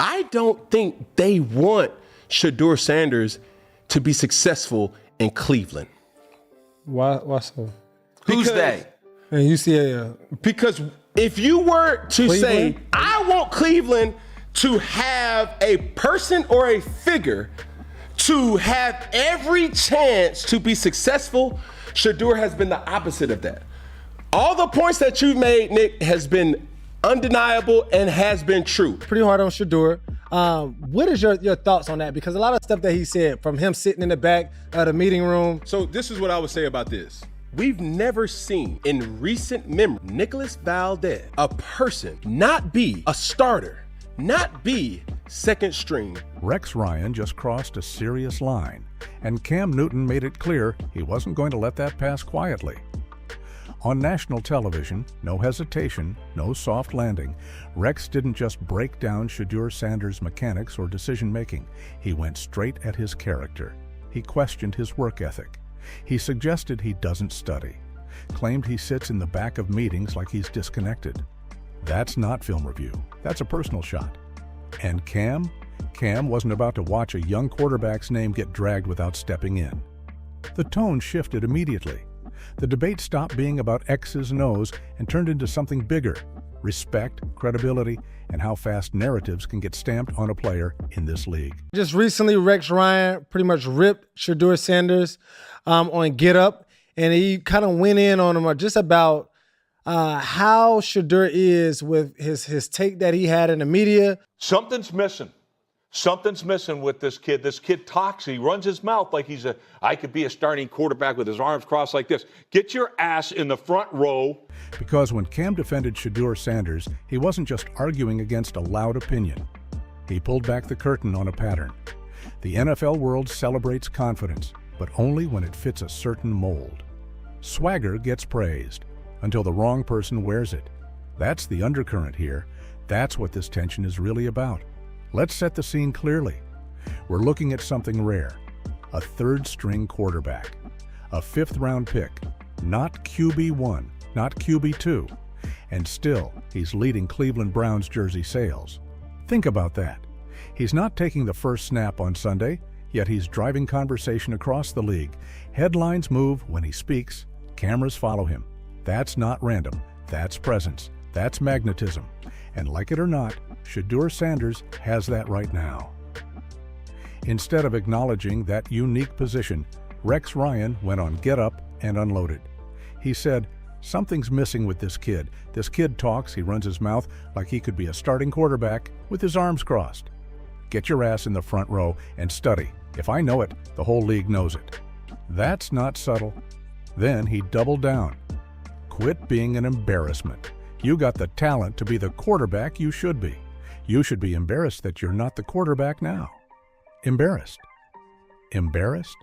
I don't think they want Shedeur Sanders to be successful in Cleveland. Why so? Who's they? And you see Because if you were to Cleveland? say, I want Cleveland to have a person or a figure to have every chance to be successful, Shedeur has been the opposite of that. All the points that you've made, Nick, has been undeniable and has been true. pretty hard on Shedeur. What is your thoughts on that? Because a lot of stuff that he said, from him sitting in the back of the meeting room. So this is what I would say about this. We've never seen in recent memory Nicholas Valdez, a person, not be a starter, not be second string. Rex Ryan just crossed a serious line, and Cam Newton made it clear he wasn't going to let that pass quietly. On national television, no hesitation, no soft landing, Rex didn't just break down Shedeur Sanders' mechanics or decision-making. He went straight at his character. He questioned his work ethic. He suggested he doesn't study, claimed he sits in the back of meetings like he's disconnected. That's not film review. That's a personal shot. And Cam wasn't about to watch a young quarterback's name get dragged without stepping in. The tone shifted immediately. The debate stopped being about X's and O's and turned into something bigger: respect, credibility, and how fast narratives can get stamped on a player in this league. Just recently, Rex Ryan pretty much ripped Shedeur Sanders on Get Up, and he kind of went in on him just about how Shedeur is with his take that he had in the media. Something's missing. Something's missing with this kid. This kid talks. He runs his mouth like I could be a starting quarterback with his arms crossed like this. Get your ass in the front row. Because when Cam defended Shedeur Sanders, he wasn't just arguing against a loud opinion. He pulled back the curtain on a pattern. The NFL world celebrates confidence, but only when it fits a certain mold. Swagger gets praised until the wrong person wears it. That's the undercurrent here. That's what this tension is really about. Let's set the scene clearly. We're looking at something rare: a third-string quarterback, a fifth-round pick, not QB1, not QB2, and still he's leading Cleveland Browns jersey sales. Think about that. He's not taking the first snap on Sunday, yet he's driving conversation across the league. Headlines move when he speaks, cameras follow him. That's not random, that's presence, that's magnetism. And like it or not, Shedeur Sanders has that right now. Instead of acknowledging that unique position, Rex Ryan went on Get Up and unloaded. He said, something's missing with this kid. This kid talks, he runs his mouth like he could be a starting quarterback with his arms crossed. Get your ass in the front row and study. If I know it, the whole league knows it. That's not subtle. Then he doubled down. Quit being an embarrassment. You got the talent to be the quarterback you should be. You should be embarrassed that you're not the quarterback now. Embarrassed. Embarrassed?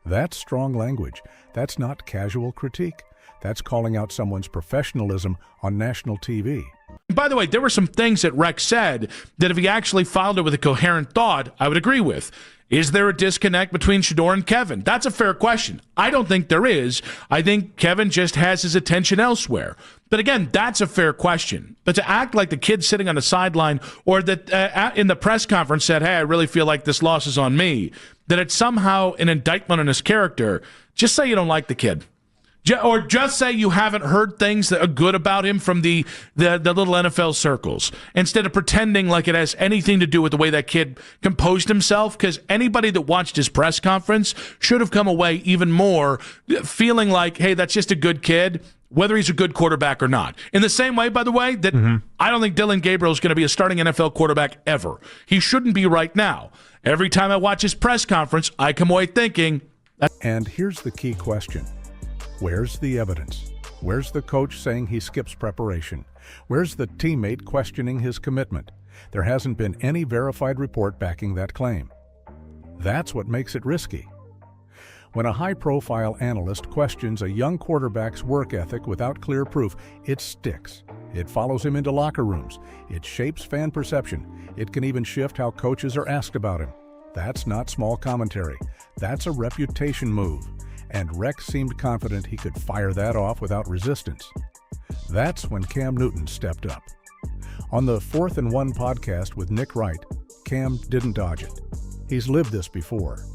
That's strong language. That's not casual critique. That's calling out someone's professionalism on national TV. By the way, there were some things that Rex said that if he actually filed it with a coherent thought, I would agree with. Is there a disconnect between Shedeur and Kevin? That's a fair question. I don't think there is. I think Kevin just has his attention elsewhere. But again, that's a fair question. But to act like the kid sitting on the sideline or that in the press conference said, hey, I really feel like this loss is on me, that it's somehow an indictment on his character, just say you don't like the kid. Or just say you haven't heard things that are good about him from the little NFL circles, instead of pretending like it has anything to do with the way that kid composed himself, because anybody that watched his press conference should have come away even more feeling like, hey, that's just a good kid, whether he's a good quarterback or not. In the same way, by the way, that I don't think Dylan Gabriel is going to be a starting NFL quarterback ever. He shouldn't be right now. Every time I watch his press conference, I come away thinking. And here's the key question. Where's the evidence? Where's the coach saying he skips preparation? Where's the teammate questioning his commitment? There hasn't been any verified report backing that claim. That's what makes it risky. When a high-profile analyst questions a young quarterback's work ethic without clear proof, it sticks. It follows him into locker rooms. It shapes fan perception. It can even shift how coaches are asked about him. That's not small commentary. That's a reputation move. And Rex seemed confident he could fire that off without resistance. That's when Cam Newton stepped up. On the 4th and 1 podcast with Nick Wright, Cam didn't dodge it. He's lived this before.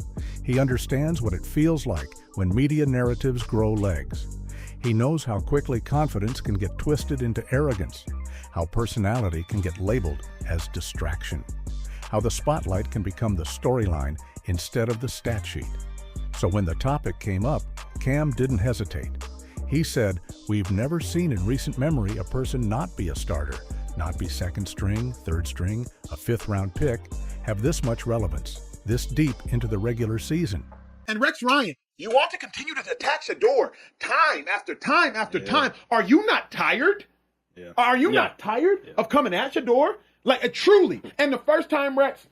He understands what it feels like when media narratives grow legs. He knows how quickly confidence can get twisted into arrogance, how personality can get labeled as distraction, how the spotlight can become the storyline instead of the stat sheet. So when the topic came up, Cam didn't hesitate. He said, "We've never seen in recent memory a person not be a starter, not be second string, third string, a fifth-round pick, have this much relevance, this deep into the regular season." And Rex Ryan, you want to continue to attack Shedeur time after time after time. Are you not tired? Yeah. Are you not tired of coming at Shedeur? Like, truly. And the first time, Rex,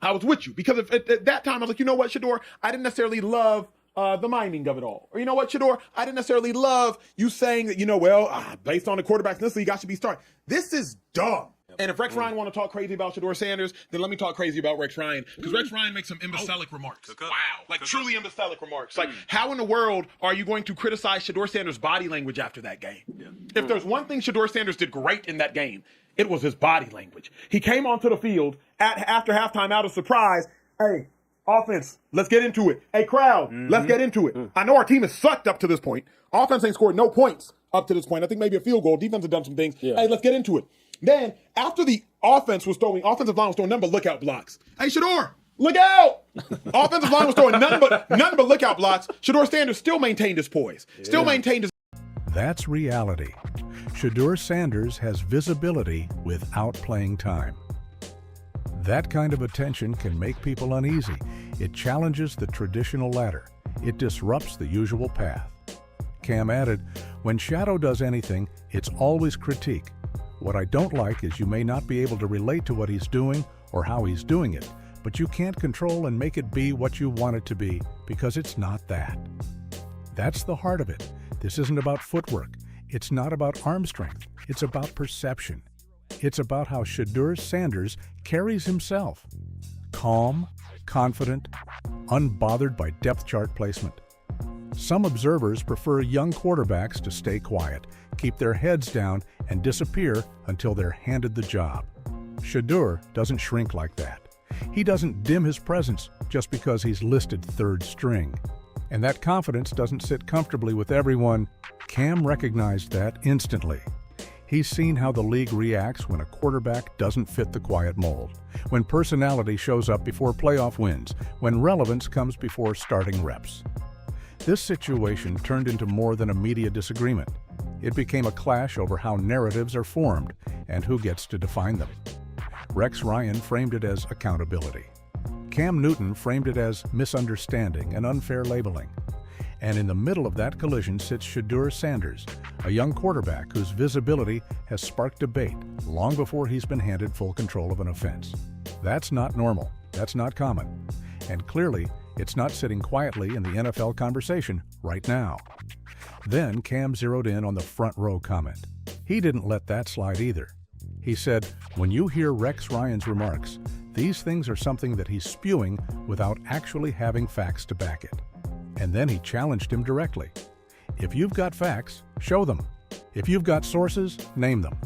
I was with you. Because at that time, I was like, you know what, Shedeur? I didn't necessarily love the miming of it all. Or you know what, Shedeur? I didn't necessarily love you saying that, based on the quarterbacks in this league, I should be starting. This is dumb. And if Rex Ryan want to talk crazy about Shedeur Sanders, then let me talk crazy about Rex Ryan. Because Rex Ryan makes some imbecilic remarks. Wow. Like truly imbecilic remarks. Like, how in the world are you going to criticize Shedeur Sanders' body language after that game? Yeah. If there's one thing Shedeur Sanders did great in that game, it was his body language. He came onto the field after halftime out of surprise. Hey, offense, let's get into it. Hey, crowd, let's get into it. I know our team has sucked up to this point. Offense ain't scored no points up to this point. I think maybe a field goal. Defense has done some things. Yeah. Hey, let's get into it. Then, after the offensive line was throwing nothing but lookout blocks. Hey, Shedeur, look out! Offensive line was throwing nothing but lookout blocks. Shedeur Sanders still maintained his poise. Still maintained his... That's reality. Shedeur Sanders has visibility without playing time. That kind of attention can make people uneasy. It challenges the traditional ladder. It disrupts the usual path. Cam added, "When Shadow does anything, it's always critique. What I don't like is you may not be able to relate to what he's doing or how he's doing it, but you can't control and make it be what you want it to be because it's not that." That's the heart of it. This isn't about footwork. It's not about arm strength. It's about perception. It's about how Shedeur Sanders carries himself. Calm, confident, unbothered by depth chart placement. Some observers prefer young quarterbacks to stay quiet, keep their heads down, and disappear until they're handed the job. Shedeur doesn't shrink like that. He doesn't dim his presence just because he's listed third string. And that confidence doesn't sit comfortably with everyone. Cam recognized that instantly. He's seen how the league reacts when a quarterback doesn't fit the quiet mold, when personality shows up before playoff wins, when relevance comes before starting reps. This situation turned into more than a media disagreement. It became a clash over how narratives are formed and who gets to define them. Rex Ryan framed it as accountability. Cam Newton framed it as misunderstanding and unfair labeling. And in the middle of that collision sits Shedeur Sanders, a young quarterback whose visibility has sparked debate long before he's been handed full control of an offense. That's not normal. That's not common. And clearly, it's not sitting quietly in the NFL conversation right now. Then Cam zeroed in on the front row comment. He didn't let that slide either. He said, "When you hear Rex Ryan's remarks, these things are something that he's spewing without actually having facts to back it." And then he challenged him directly. If you've got facts, show them. If you've got sources, name them.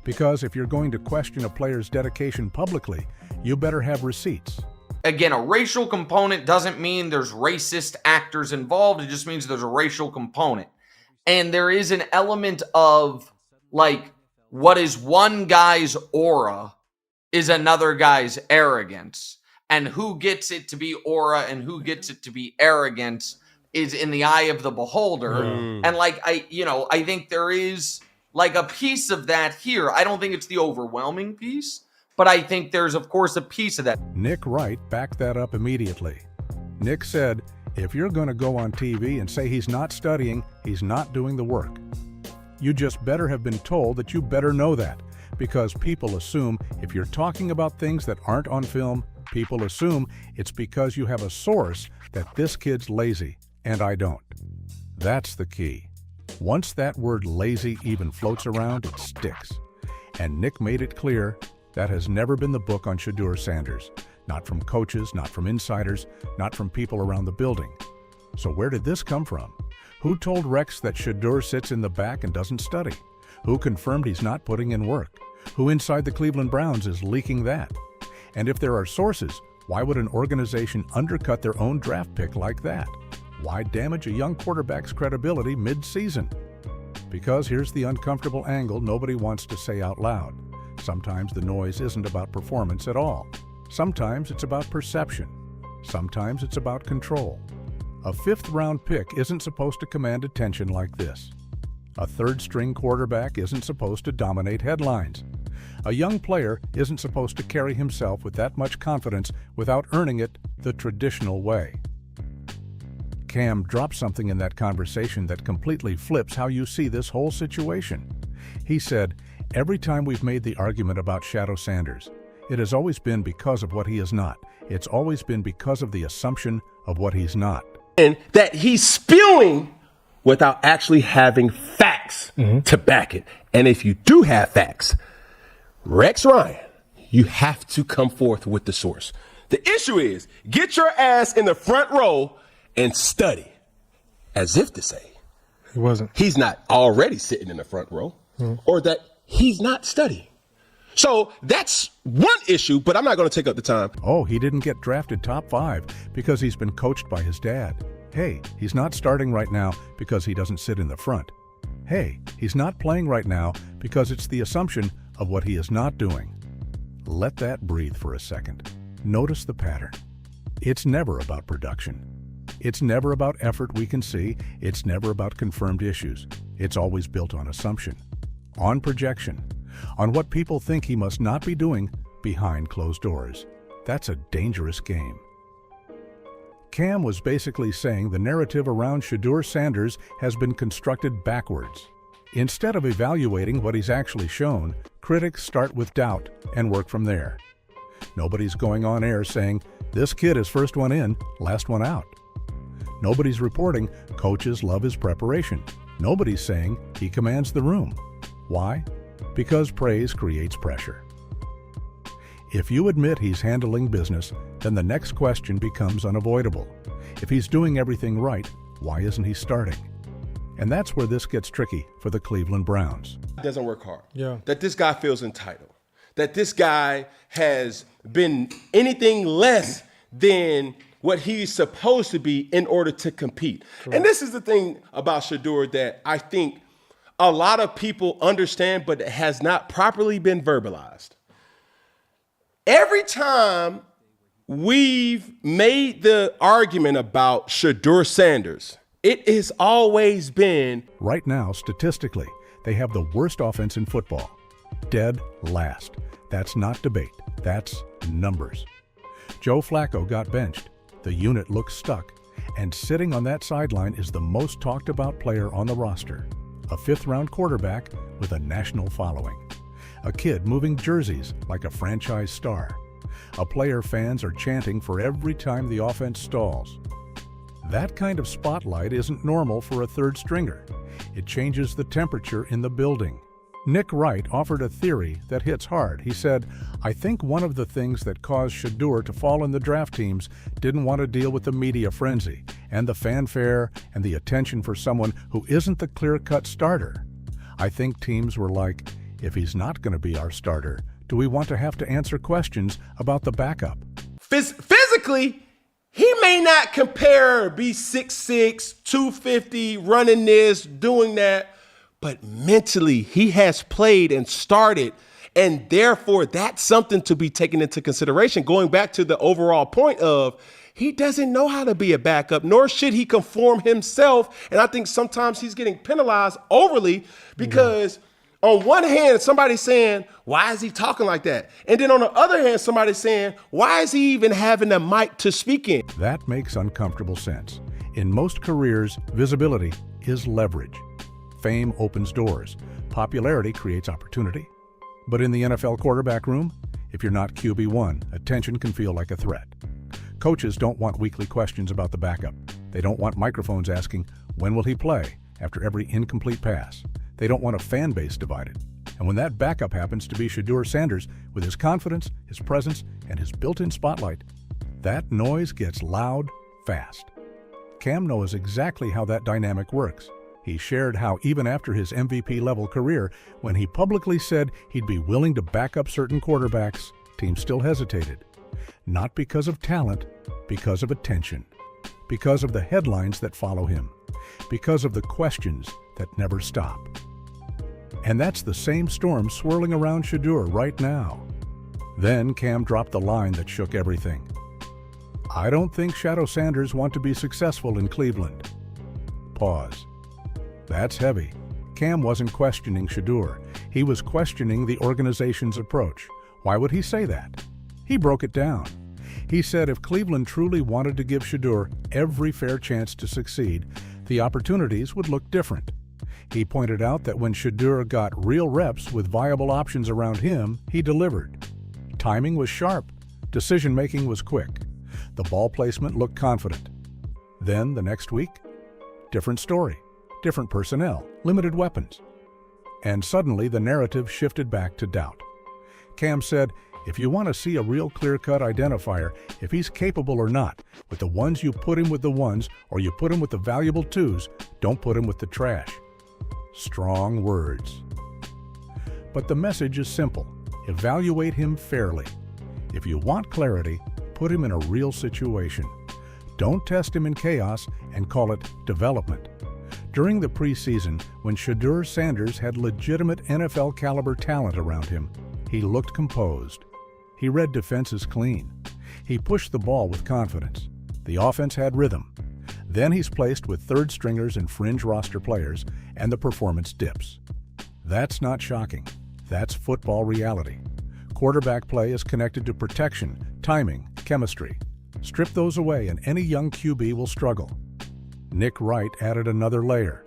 Because if you're going to question a player's dedication publicly, you better have receipts. Again, a racial component doesn't mean there's racist actors involved. It just means there's a racial component. And there is an element of, like, what is one guy's aura is another guy's arrogance. And who gets it to be aura and who gets it to be arrogance is in the eye of the beholder. And like, I think there is like a piece of that here. I don't think it's the overwhelming piece, but I think there's, of course, a piece of that. Nick Wright backed that up immediately. Nick said, if you're going to go on TV and say he's not studying, he's not doing the work. You just better have been told that you better know that, because people assume if you're talking about things that aren't on film, people assume it's because you have a source that this kid's lazy, and I don't. That's the key. Once that word lazy even floats around, it sticks. And Nick made it clear that has never been the book on Shedeur Sanders. Not from coaches, not from insiders, not from people around the building. So where did this come from? Who told Rex that Shedeur sits in the back and doesn't study? Who confirmed he's not putting in work? Who inside the Cleveland Browns is leaking that? And if there are sources, why would an organization undercut their own draft pick like that? Why damage a young quarterback's credibility mid-season? Because here's the uncomfortable angle nobody wants to say out loud. Sometimes the noise isn't about performance at all. Sometimes it's about perception. Sometimes it's about control. A fifth-round pick isn't supposed to command attention like this. A third-string quarterback isn't supposed to dominate headlines. A young player isn't supposed to carry himself with that much confidence without earning it the traditional way. Cam dropped something in that conversation that completely flips how you see this whole situation. He said, "Every time we've made the argument about Shedeur Sanders, it has always been because of what he is not. It's always been because of the assumption of what he's not." And that he's spewing without actually having facts to back it. And if you do have facts, Rex Ryan, you have to come forth with the source. The issue is, get your ass in the front row and study. As if to say, He wasn't. he's not already sitting in the front row, or that he's not studying. So that's one issue, but I'm not going to take up the time. Oh, he didn't get drafted top 5 because he's been coached by his dad. Hey, he's not starting right now because he doesn't sit in the front. Hey, he's not playing right now because it's the assumption of what he is not doing. Let that breathe for a second. Notice the pattern. It's never about production. It's never about effort we can see. It's never about confirmed issues. It's always built on assumption, on projection, on what people think he must not be doing behind closed doors. That's a dangerous game. Cam was basically saying the narrative around Shedeur Sanders has been constructed backwards. Instead of evaluating what he's actually shown, critics start with doubt and work from there. Nobody's going on air saying, "This kid is first one in, last one out." Nobody's reporting coaches love his preparation. Nobody's saying he commands the room. Why? Because praise creates pressure. If you admit he's handling business, then the next question becomes unavoidable. If he's doing everything right, why isn't he starting? And that's where this gets tricky for the Cleveland Browns. Doesn't work hard. Yeah. That this guy feels entitled. That this guy has been anything less than what he's supposed to be in order to compete. Correct. And this is the thing about Shedeur that I think a lot of people understand, but it has not properly been verbalized. Every time we've made the argument about Shedeur Sanders, it has always been, right now, statistically, they have the worst offense in football. Dead last. That's not debate. That's numbers. Joe Flacco got benched. The unit looks stuck. And sitting on that sideline is the most talked about player on the roster. A fifth-round quarterback with a national following. A kid moving jerseys like a franchise star. A player fans are chanting for every time the offense stalls. That kind of spotlight isn't normal for a third stringer. It changes the temperature in the building. Nick Wright offered a theory that hits hard. He said, "I think one of the things that caused Shedeur to fall in the draft teams didn't want to deal with the media frenzy and the fanfare and the attention for someone who isn't the clear-cut starter. I think teams were like, if he's not going to be our starter, do we want to have to answer questions about the backup?" Physically, he may not compare, be 6'6", 250, running this, doing that, but mentally he has played and started, and therefore that's something to be taken into consideration. Going back to the overall point of he doesn't know how to be a backup, nor should he conform himself. And I think sometimes he's getting penalized overly because on one hand, somebody's saying, why is he talking like that? And then on the other hand, somebody's saying, why is he even having a mic to speak in? That makes uncomfortable sense. In most careers, visibility is leverage. Fame opens doors. Popularity creates opportunity. But in the NFL quarterback room, if you're not QB1, attention can feel like a threat. Coaches don't want weekly questions about the backup. They don't want microphones asking, when will he play, after every incomplete pass. They don't want a fan base divided. And when that backup happens to be Shedeur Sanders, with his confidence, his presence, and his built-in spotlight, that noise gets loud fast. Cam knows exactly how that dynamic works. He shared how even after his MVP-level career, when he publicly said he'd be willing to back up certain quarterbacks, teams still hesitated. Not because of talent, because of attention. Because of the headlines that follow him. Because of the questions that never stop. And that's the same storm swirling around Shedeur right now. Then Cam dropped the line that shook everything. I don't think Shedeur Sanders want to be successful in Cleveland. Pause. That's heavy. Cam wasn't questioning Shedeur. He was questioning the organization's approach. Why would he say that? He broke it down. He said if Cleveland truly wanted to give Shedeur every fair chance to succeed, the opportunities would look different. He pointed out that when Shedeur got real reps with viable options around him, he delivered. Timing was sharp. Decision-making was quick. The ball placement looked confident. Then, the next week, different story, different personnel, limited weapons. And suddenly the narrative shifted back to doubt. Cam said, if you want to see a real clear-cut identifier, if he's capable or not, with the ones you put him with the ones, or you put him with the valuable twos, don't put him with the trash. Strong words. But the message is simple. Evaluate him fairly. If you want clarity, put him in a real situation. Don't test him in chaos and call it development. During the preseason, when Shedeur Sanders had legitimate NFL-caliber talent around him, he looked composed. He read defenses clean. He pushed the ball with confidence. The offense had rhythm. Then he's placed with third stringers and fringe roster players, and the performance dips. That's not shocking. That's football reality. Quarterback play is connected to protection, timing, chemistry. Strip those away and any young QB will struggle. Nick Wright added another layer.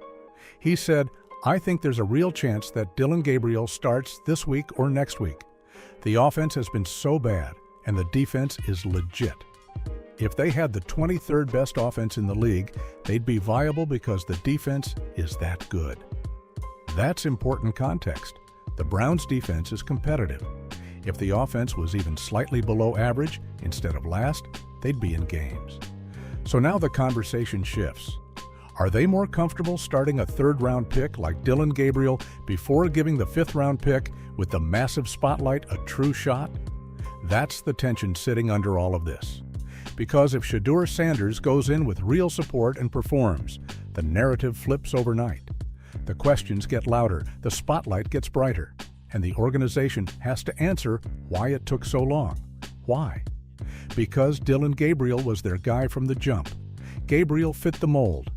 He said, I think there's a real chance that Dylan Gabriel starts this week or next week. The offense has been so bad, and the defense is legit. If they had the 23rd best offense in the league, they'd be viable because the defense is that good. That's important context. The Browns' defense is competitive. If the offense was even slightly below average instead of last, they'd be in games. So now the conversation shifts. Are they more comfortable starting a third-round pick like Dylan Gabriel before giving the fifth-round pick with the massive spotlight a true shot? That's the tension sitting under all of this. Because if Shedeur Sanders goes in with real support and performs, the narrative flips overnight. The questions get louder, the spotlight gets brighter, and the organization has to answer why it took so long. Why? Because Dylan Gabriel was their guy from the jump. Gabriel fit the mold.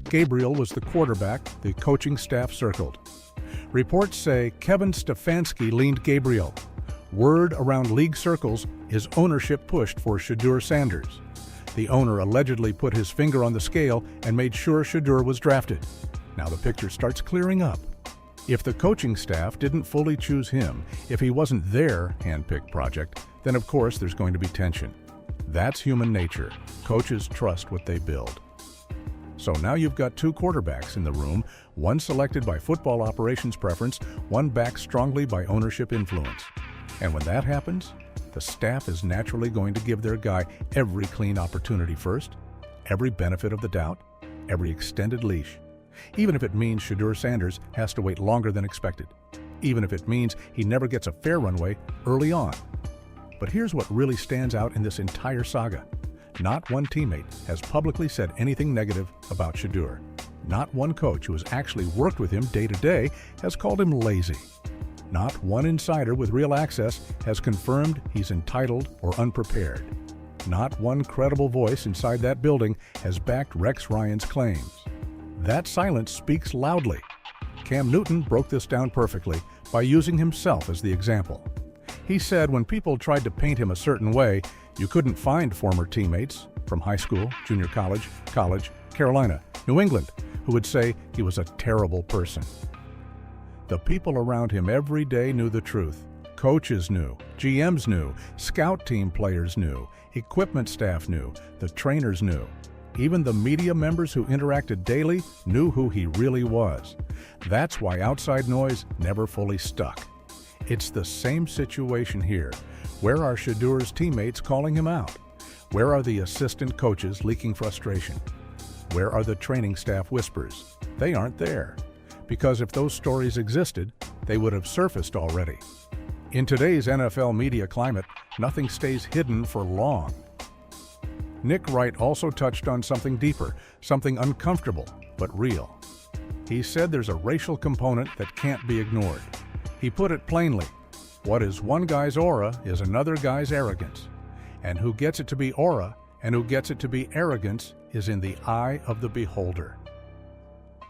Gabriel was the quarterback the coaching staff circled. Reports say Kevin Stefanski leaned Gabriel. Word around league circles is ownership pushed for Shedeur Sanders. The owner allegedly put his finger on the scale and made sure Shedeur was drafted. Now the picture starts clearing up. If the coaching staff didn't fully choose him, if he wasn't their hand-picked project, then of course there's going to be tension. That's human nature. Coaches trust what they build. So now you've got two quarterbacks in the room, one selected by football operations preference, one backed strongly by ownership influence. And when that happens, the staff is naturally going to give their guy every clean opportunity first, every benefit of the doubt, every extended leash. Even if it means Shedeur Sanders has to wait longer than expected. Even if it means he never gets a fair runway early on. But here's what really stands out in this entire saga. Not one teammate has publicly said anything negative about Shedeur. Not one coach who has actually worked with him day to day has called him lazy. Not one insider with real access has confirmed he's entitled or unprepared. Not one credible voice inside that building has backed Rex Ryan's claims. That silence speaks loudly. Cam Newton broke this down perfectly by using himself as the example. He said when people tried to paint him a certain way, you couldn't find former teammates from high school, junior college, Carolina, New England, who would say he was a terrible person. The people around him every day knew the truth. Coaches knew, GMs knew, scout team players knew, equipment staff knew, the trainers knew. Even the media members who interacted daily knew who he really was. That's why outside noise never fully stuck. It's the same situation here. Where are Shedeur's teammates calling him out? Where are the assistant coaches leaking frustration? Where are the training staff whispers? They aren't there. Because if those stories existed, they would have surfaced already. In today's NFL media climate, nothing stays hidden for long. Nick Wright also touched on something deeper, something uncomfortable, but real. He said there's a racial component that can't be ignored. He put it plainly, what is one guy's aura is another guy's arrogance. And who gets it to be aura and who gets it to be arrogance is in the eye of the beholder.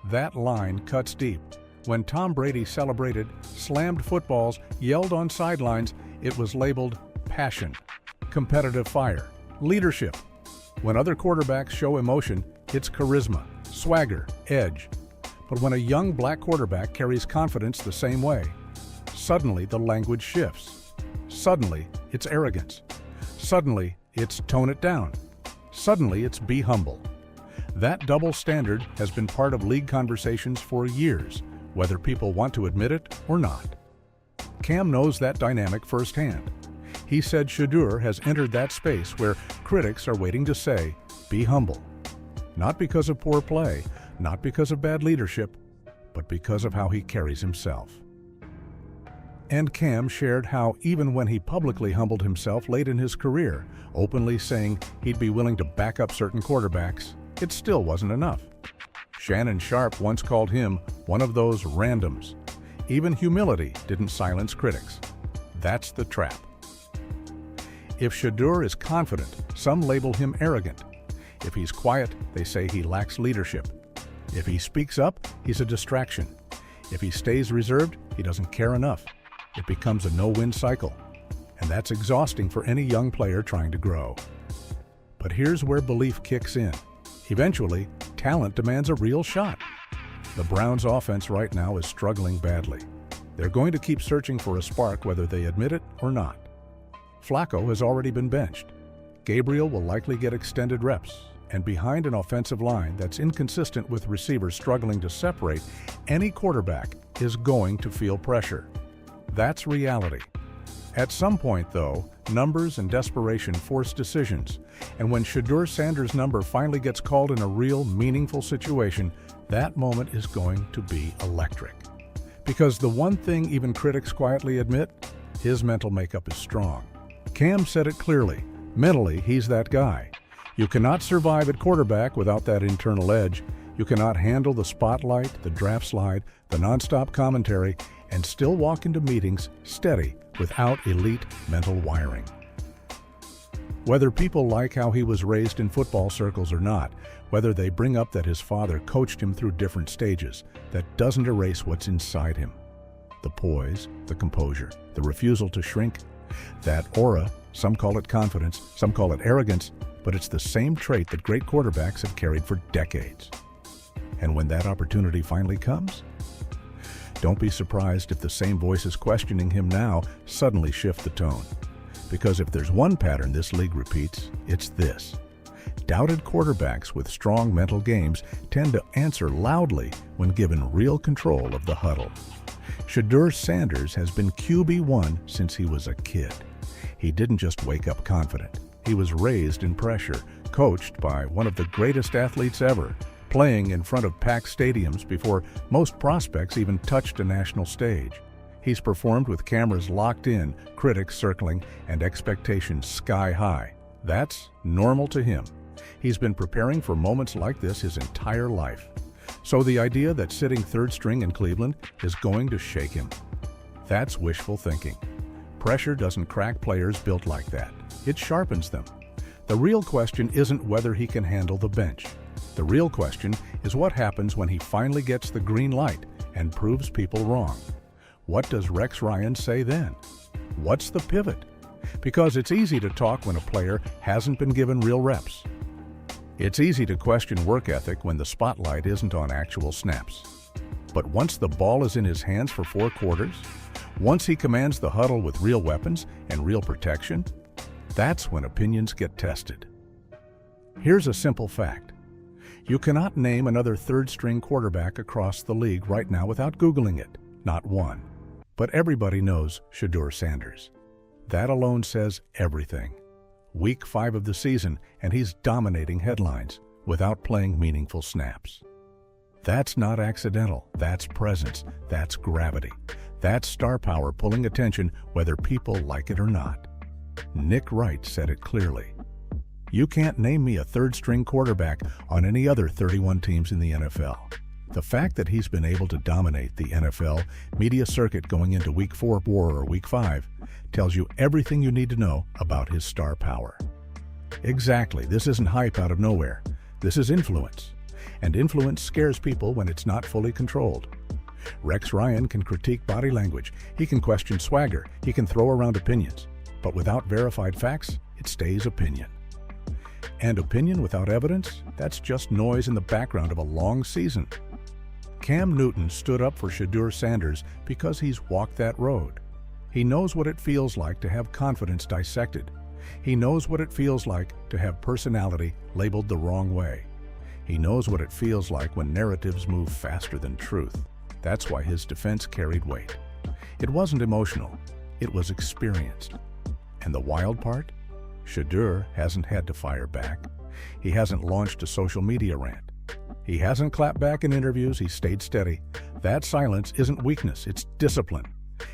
That line cuts deep. When Tom Brady celebrated, slammed footballs, yelled on sidelines, it was labeled passion, competitive fire, leadership. When other quarterbacks show emotion, it's charisma, swagger, edge. But when a young black quarterback carries confidence the same way, suddenly the language shifts. Suddenly, it's arrogance. Suddenly, it's tone it down. Suddenly, it's be humble. That double standard has been part of league conversations for years, whether people want to admit it or not. Cam knows that dynamic firsthand. He said Shedeur has entered that space where critics are waiting to say, be humble. Not because of poor play, not because of bad leadership, but because of how he carries himself. And Cam shared how even when he publicly humbled himself late in his career, openly saying he'd be willing to back up certain quarterbacks, it still wasn't enough. Shannon Sharpe once called him one of those randoms. Even humility didn't silence critics. That's the trap. If Shedeur is confident, some label him arrogant. If he's quiet, they say he lacks leadership. If he speaks up, he's a distraction. If he stays reserved, he doesn't care enough. It becomes a no-win cycle. And that's exhausting for any young player trying to grow. But here's where belief kicks in. Eventually, talent demands a real shot. The Browns' offense right now is struggling badly. They're going to keep searching for a spark whether they admit it or not. Flacco has already been benched. Gabriel will likely get extended reps, and behind an offensive line that's inconsistent with receivers struggling to separate, any quarterback is going to feel pressure. That's reality. At some point, though, numbers and desperation force decisions, and when Shedeur Sanders' number finally gets called in a real, meaningful situation, that moment is going to be electric. Because the one thing even critics quietly admit, his mental makeup is strong. Cam said it clearly. Mentally, he's that guy. You cannot survive at quarterback without that internal edge. You cannot handle the spotlight, the draft slide, the nonstop commentary, and still walk into meetings steady without elite mental wiring. Whether people like how he was raised in football circles or not, whether they bring up that his father coached him through different stages, that doesn't erase what's inside him. The poise, the composure, the refusal to shrink, that aura, some call it confidence, some call it arrogance, but it's the same trait that great quarterbacks have carried for decades. And when that opportunity finally comes, don't be surprised if the same voices questioning him now suddenly shift the tone. Because if there's one pattern this league repeats, it's this. Doubted quarterbacks with strong mental games tend to answer loudly when given real control of the huddle. Shedeur Sanders has been QB1 since he was a kid. He didn't just wake up confident. He was raised in pressure, coached by one of the greatest athletes ever, playing in front of packed stadiums before most prospects even touched a national stage. He's performed with cameras locked in, critics circling, and expectations sky high. That's normal to him. He's been preparing for moments like this his entire life. So the idea that sitting third string in Cleveland is going to shake him, that's wishful thinking. Pressure doesn't crack players built like that. It sharpens them. The real question isn't whether he can handle the bench. The real question is what happens when he finally gets the green light and proves people wrong. What does Rex Ryan say then? What's the pivot? Because it's easy to talk when a player hasn't been given real reps. It's easy to question work ethic when the spotlight isn't on actual snaps. But once the ball is in his hands for 4 quarters, once he commands the huddle with real weapons and real protection, that's when opinions get tested. Here's a simple fact. You cannot name another third-string quarterback across the league right now without Googling it. Not one. But everybody knows Shedeur Sanders. That alone says everything. Week 5 of the season, and he's dominating headlines. without playing meaningful snaps. That's not accidental. That's presence. That's gravity. That's star power pulling attention whether people like it or not. Nick Wright said it clearly. You can't name me a third-string quarterback on any other 31 teams in the NFL. The fact that he's been able to dominate the NFL media circuit going into Week 4 or Week 5 tells you everything you need to know about his star power. Exactly, this isn't hype out of nowhere. This is influence. And influence scares people when it's not fully controlled. Rex Ryan can critique body language, he can question swagger, he can throw around opinions. But without verified facts, it stays opinion. And opinion without evidence, that's just noise in the background of a long season. Cam Newton stood up for Shedeur Sanders because he's walked that road. He knows what it feels like to have confidence dissected. He knows what it feels like to have personality labeled the wrong way. He knows what it feels like when narratives move faster than truth. That's why his defense carried weight. It wasn't emotional, it was experienced. And the wild part? Shedeur hasn't had to fire back. He hasn't launched a social media rant. He hasn't clapped back in interviews, he stayed steady. That silence isn't weakness, it's discipline.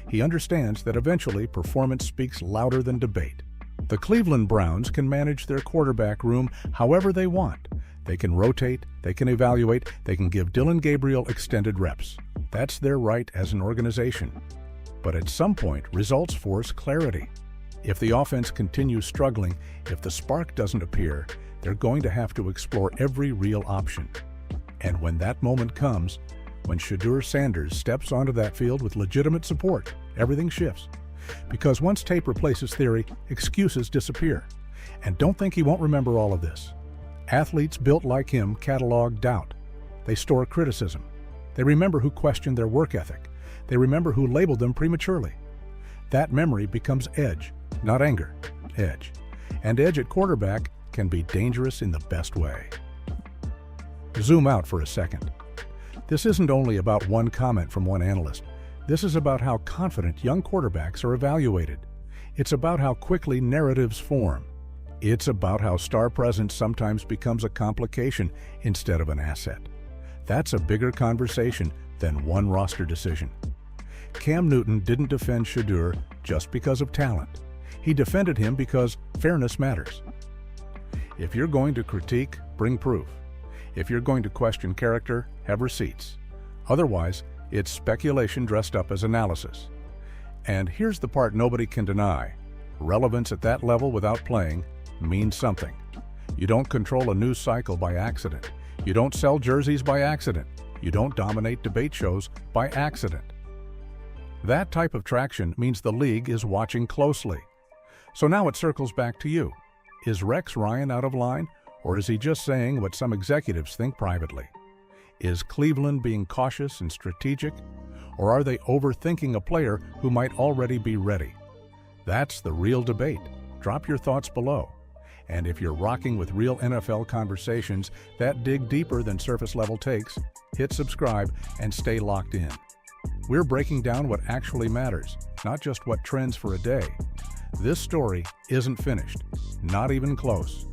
He understands that eventually performance speaks louder than debate. The Cleveland Browns can manage their quarterback room however they want. They can rotate, they can evaluate, they can give Dylan Gabriel extended reps. That's their right as an organization. But at some point, results force clarity. If the offense continues struggling, if the spark doesn't appear, they're going to have to explore every real option. And when that moment comes, when Shedeur Sanders steps onto that field with legitimate support, everything shifts. Because once tape replaces theory, excuses disappear. And don't think he won't remember all of this. Athletes built like him catalog doubt. They store criticism. They remember who questioned their work ethic. They remember who labeled them prematurely. That memory becomes edge, not anger, edge. And edge at quarterback can be dangerous in the best way. Zoom out for a second. This isn't only about one comment from one analyst. This is about how confident young quarterbacks are evaluated. It's about how quickly narratives form. It's about how star presence sometimes becomes a complication instead of an asset. That's a bigger conversation than one roster decision. Cam Newton didn't defend Shedeur just because of talent. He defended him because fairness matters. If you're going to critique, bring proof. If you're going to question character, have receipts. Otherwise, it's speculation dressed up as analysis. And here's the part nobody can deny. Relevance at that level without playing means something. You don't control a news cycle by accident. You don't sell jerseys by accident. You don't dominate debate shows by accident. That type of traction means the league is watching closely. So now it circles back to you. Is Rex Ryan out of line, or is he just saying what some executives think privately? Is Cleveland being cautious and strategic, or are they overthinking a player who might already be ready? That's the real debate. Drop your thoughts below. And if you're rocking with real NFL conversations that dig deeper than surface-level takes, hit subscribe and stay locked in. We're breaking down what actually matters, not just what trends for a day. This story isn't finished, not even close.